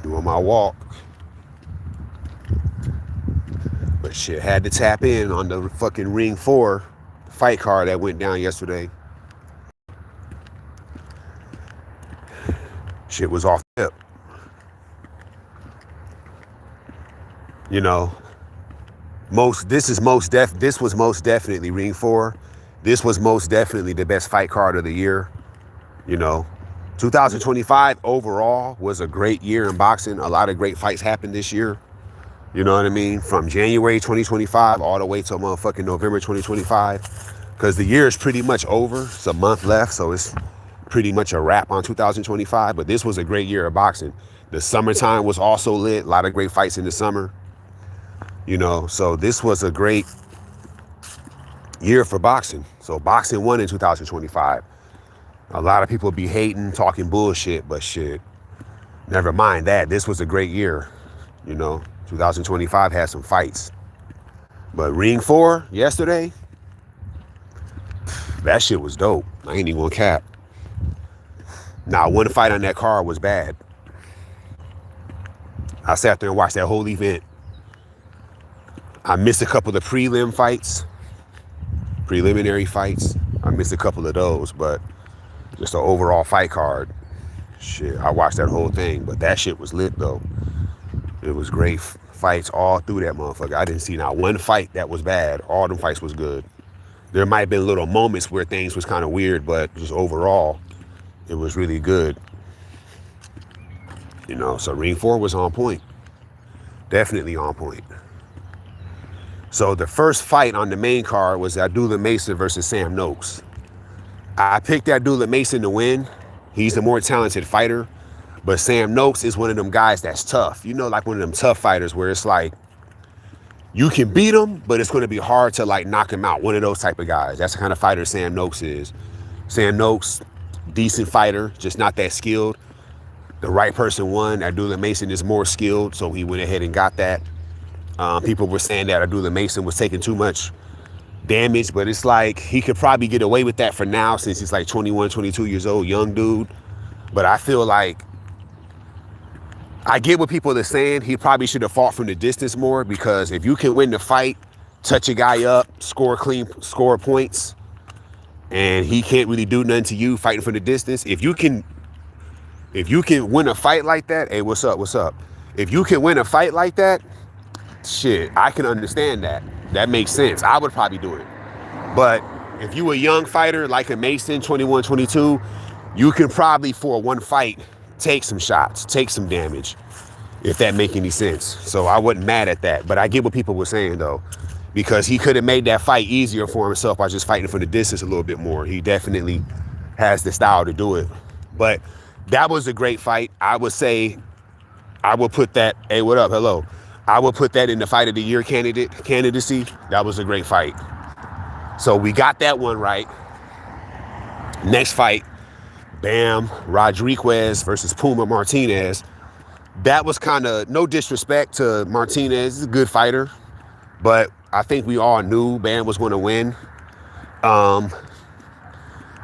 doing my walk. But shit, had to tap in on the fucking Ring 4 fight card that went down yesterday. Shit was off the tip. You know, this was most definitely Ring 4. This was most definitely the best fight card of the year. You know, 2025 overall was a great year in boxing. A lot of great fights happened this year. You know what I mean? From January 2025 all the way till motherfucking November 2025. Because the year is pretty much over. It's a month left, so it's pretty much a wrap on 2025. But this was a great year of boxing. The summertime was also lit. A lot of great fights in the summer. You know, so this was a great year for boxing. So boxing won in 2025. A lot of people be hating, talking bullshit, but shit, never mind that. This was a great year. You know, 2025 had some fights. But Ring 4 yesterday, that shit was dope. I ain't even gonna cap. Now, one fight on that card was bad. I sat there and watched that whole event. I missed a couple of preliminary fights. I missed a couple of those, but just the overall fight card, shit, I watched that whole thing. But that shit was lit, though. It was great fights all through that motherfucker. I didn't see not one fight that was bad. All them fights was good. There might have been little moments where things was kind of weird, but just overall, it was really good. You know, so Ring 4 was on point. Definitely on point. So the first fight on the main card was Abdullah Mason versus Sam Noakes. I picked Abdullah Mason to win. He's the more talented fighter. But Sam Noakes is one of them guys that's tough. You know, like one of them tough fighters where it's like, you can beat him, but it's going to be hard to like knock him out. One of those type of guys. That's the kind of fighter Sam Noakes is. Sam Noakes, decent fighter, just not that skilled. The right person won. Abdullah Mason is more skilled, so he went ahead and got that. People were saying that Abdullah Mason was taking too much damage, but it's like he could probably get away with that for now since he's like 21, 22 years old, young dude. But I feel like I get what people are saying. He probably should have fought from the distance more, because if you can win the fight, touch a guy up, score points, and he can't really do nothing to you fighting from the distance. If you can win a fight like that, hey, what's up? If you can win a fight like that, shit, I can understand that. That makes sense. I would probably do it. But if you a young fighter like a Mason, 21, 22, you can probably, for one fight, take some shots, take some damage, if that make any sense. So I wasn't mad at that. But I get what people were saying, though, because he could have made that fight easier for himself by just fighting from the distance a little bit more. He definitely has the style to do it. But that was a great fight. I would say, I would put that, hey, what up, hello. I would put that in the fight of the year candidacy. That was a great fight. So we got that one right. Next fight, Bam Rodriguez versus Puma Martinez. That was kind of, no disrespect to Martinez. He's a good fighter, but I think we all knew Bam was going to win.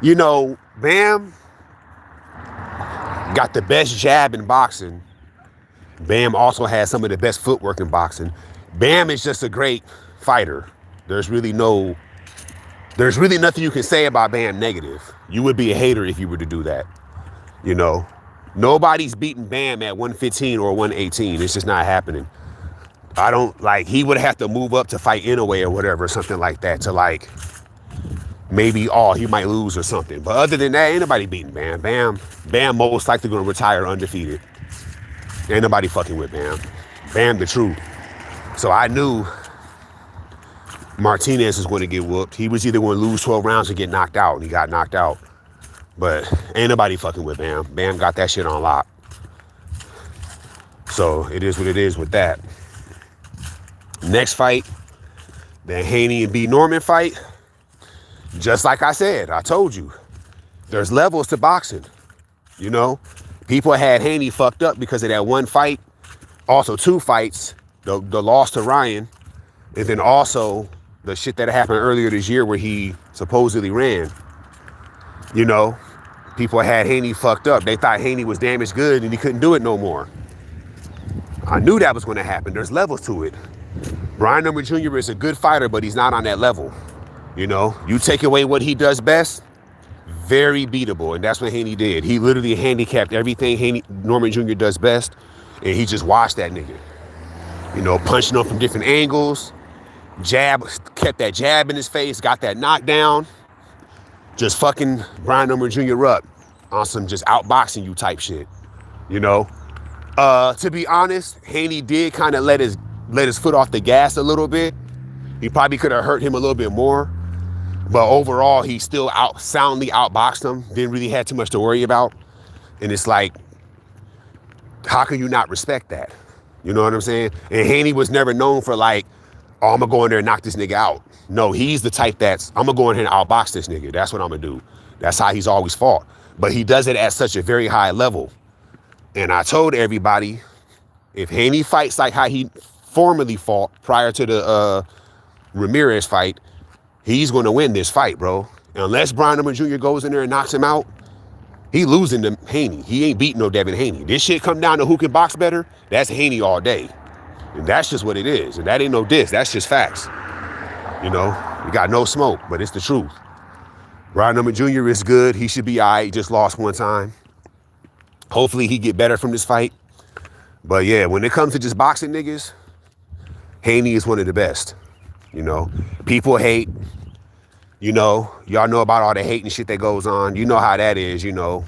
You know, Bam got the best jab in boxing. Bam also has some of the best footwork in boxing. Bam is just a great fighter. There's really nothing you can say about Bam negative. You would be a hater if you were to do that. You know, nobody's beating Bam at 115 or 118. It's just not happening. He would have to move up to fight Inoue or whatever, something like that, to like, maybe he might lose or something. But other than that, ain't nobody beating Bam. Bam most likely going to retire undefeated. Ain't nobody fucking with Bam. Bam the truth. So I knew Martinez was going to get whooped. He was either going to lose 12 rounds or get knocked out, and he got knocked out. But ain't nobody fucking with Bam. Bam got that shit on lock. So it is what it is with that. Next fight, the Haney and B. Norman fight. Just like I said, I told you, there's levels to boxing. You know, people had Haney fucked up because of that one fight. Also, two fights, the loss to Ryan, and then also the shit that happened earlier this year where he supposedly ran. You know, people had Haney fucked up. They thought Haney was damaged good and he couldn't do it no more. I knew that was going to happen. There's levels to it. Brian Number Jr. is a good fighter, but he's not on that level. You know, you take away what he does best, very beatable. And that's what Haney did. He literally handicapped everything Norman Jr. does best. And he just washed that nigga. You know, punching him from different angles. Jab, kept that jab in his face, got that knockdown. Just fucking Brian Number Jr. up on some just outboxing you type shit. You know? To be honest, Haney did kind of let his foot off the gas a little bit. He probably could have hurt him a little bit more. But overall, he still soundly outboxed him. Didn't really have too much to worry about. And it's like, how can you not respect that? You know what I'm saying? And Haney was never known for like, oh, I'm going to go in there and knock this nigga out. No, he's the type that's, I'm going to go in here and outbox this nigga. That's what I'm going to do. That's how he's always fought. But he does it at such a very high level. And I told everybody, if Haney fights like how he formerly fought prior to the Ramirez fight, he's going to win this fight, bro. Unless Brian Number Jr. goes in there and knocks him out, he losing to Haney. He ain't beating no Devin Haney. This shit come down to who can box better. That's Haney all day. And that's just what it is. And that ain't no diss. That's just facts. You know, you got no smoke, but it's the truth. Brian Number Jr. is good. He should be all right. Just lost one time. Hopefully he get better from this fight. But yeah, when it comes to just boxing niggas, Haney is one of the best. You know, people hate. You know, y'all know about all the hate and shit that goes on. You know how that is, you know.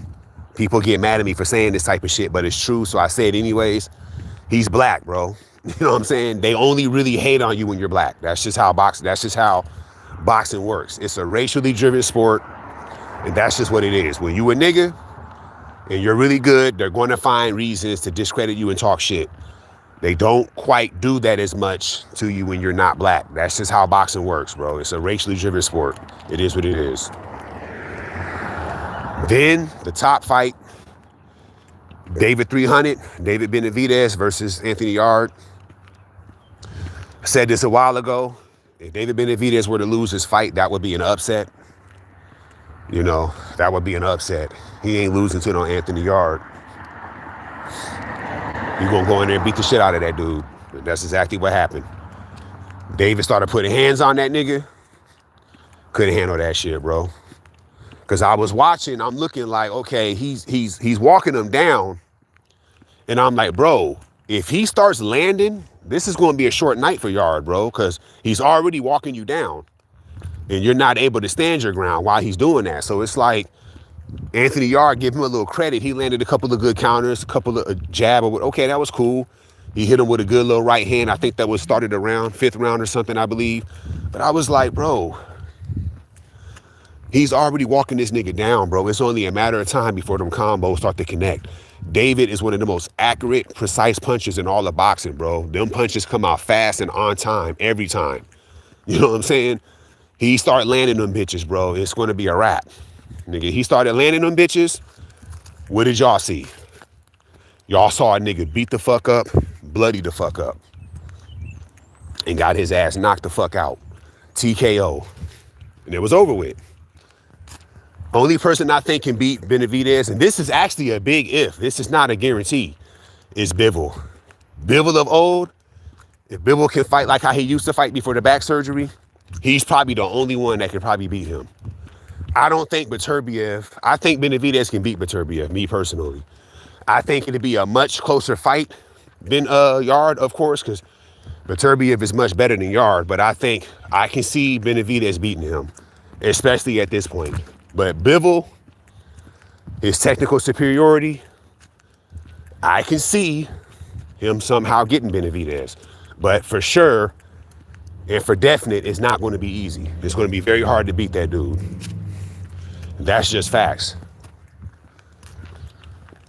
People get mad at me for saying this type of shit, but it's true, so I say it anyways. He's black, bro. You know what I'm saying? They only really hate on you when you're black. That's just how boxing works. It's a racially driven sport, and that's just what it is. When you a nigga and you're really good, they're going to find reasons to discredit you and talk shit. They don't quite do that as much to you when you're not black. That's just how boxing works, bro. It's a racially driven sport. It is what it is. Then the top fight, David Benavidez versus Anthony Yarde. I said this a while ago. If David Benavidez were to lose his fight, that would be an upset. You know, that would be an upset. He ain't losing to no Anthony Yarde. You gonna go in there and beat the shit out of that dude. That's exactly what happened. David started putting hands on that nigga. Couldn't handle that shit, bro. Cause I was watching, I'm looking like, okay, he's walking him down. And I'm like, bro, if he starts landing, this is gonna be a short night for Yarde, bro. Cause he's already walking you down. And you're not able to stand your ground while he's doing that. So it's like, Anthony Yarde, give him a little credit. He landed a couple of good counters, a couple of jab. Okay, that was cool. He hit him with a good little right hand. I think that was started around 5th round or something, I believe. But I was like, bro, he's already walking this nigga down, bro. It's only a matter of time before them combos start to connect. David is one of the most accurate, precise punchers in all of boxing, bro. Them punches come out fast and on time every time. You know what I'm saying? He started landing them bitches, bro. It's going to be a wrap. Nigga, he started landing them bitches. What did y'all see? Y'all saw a nigga beat the fuck up, bloody the fuck up, and got his ass knocked the fuck out. TKO. And it was over with. Only person I think can beat Benavidez, and this is actually a big if, this is not a guarantee, is Bivol. Bivol of old, if Bivol can fight like how he used to fight before the back surgery, he's probably the only one that could probably beat him. I don't think I think Benavidez can beat Beterbiev, me personally. I think it'd be a much closer fight than Yarde, of course, because Beterbiev is much better than Yarde, but I think I can see Benavidez beating him, especially at this point. But Bivol, his technical superiority, I can see him somehow getting Benavidez. But for sure, and for definite, it's not going to be easy. It's going to be very hard to beat that dude. That's just facts.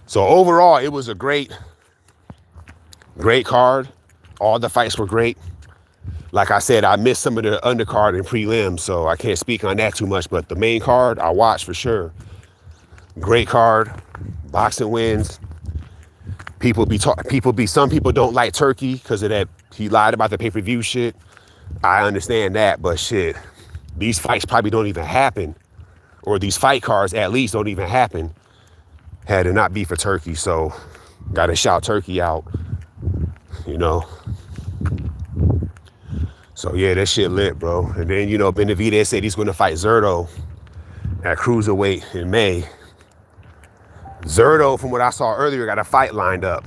So overall, it was a great card. All the fights were great. Like I said, I missed some of the undercard and prelims, so I can't speak on that too much. But the main card, I watched for sure. Great card. Boxing wins. Some people don't like Turkey because of that. He lied about the pay-per-view shit. I understand that, but shit, these fights probably don't even happen. Or these fight cards at least don't even happen had it not be for Turkey. So gotta shout Turkey out. you know. So yeah, that shit lit, bro. And then, you know, Benavidez said he's going to fight Zurdo at cruiserweight in May. Zurdo, from what I saw earlier, got a fight lined up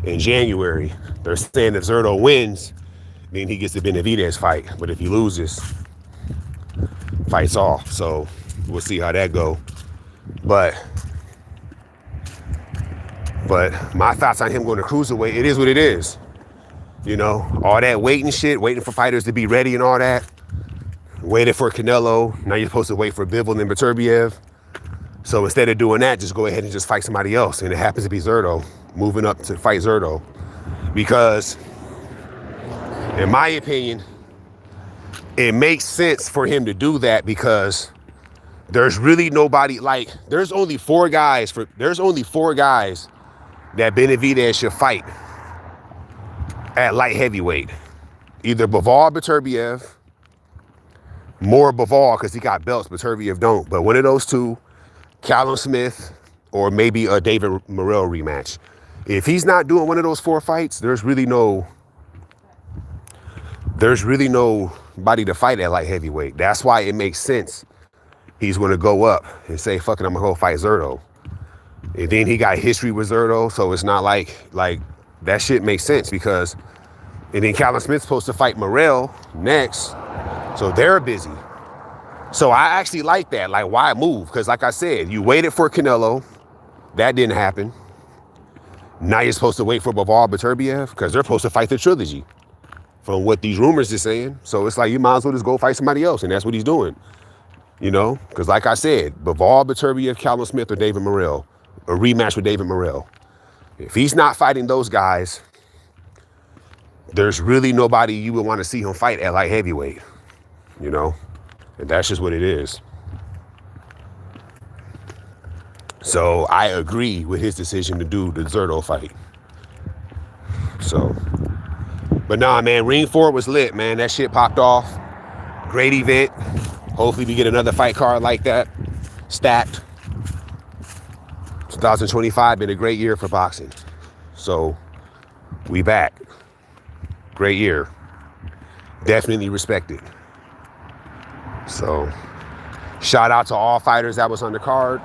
in January. They're saying if Zurdo wins, then he gets the Benavidez fight. But if he loses, fight's off. So we'll see how that go. But my thoughts on him going to cruiserweight, it is what it is. You know, all that waiting shit, waiting for fighters to be ready and all that. Waited for Canelo. Now you're supposed to wait for Bivol and Beterbiev. So instead of doing that, just go ahead and just fight somebody else. And it happens to be Zurdo, moving up to fight Zurdo. Because, in my opinion, it makes sense for him to do that because there's really nobody, like, there's only four guys that Benavidez should fight at light heavyweight. Either Bivol, Beterbiev, more Bivol because he got belts, Beterbiev don't. But one of those two, Callum Smith, or maybe a David Morrell rematch. If he's not doing one of those four fights, there's really nobody to fight at light heavyweight. That's why it makes sense. He's going to go up and say, fuck it, I'm going to go fight Zurdo. And then he got history with Zurdo, so it's not like that shit makes sense because, and then Callum Smith's supposed to fight Morrell next, so they're busy. So I actually like that. Like, why move? Because like I said, you waited for Canelo. That didn't happen. Now you're supposed to wait for Bivol, Beterbiev because they're supposed to fight the trilogy from what these rumors are saying. So it's like you might as well just go fight somebody else. And that's what he's doing. You know, because like I said, Bivol, Beterbiev, Callum Smith, or David Morrell. A rematch with David Morrell. If he's not fighting those guys, there's really nobody you would want to see him fight at light heavyweight. You know? And that's just what it is. So I agree with his decision to do the Zurdo fight. So, but nah, man, Ring 4 was lit, man. That shit popped off. Great event. Hopefully we get another fight card like that. Stacked. 2025 been a great year for boxing. So, we back. Great year. Definitely respected. So, shout out to all fighters that was on the card.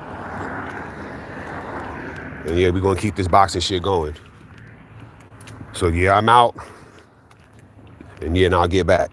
And yeah, we're going to keep this boxing shit going. So yeah, I'm out. And yeah, and I'll get back.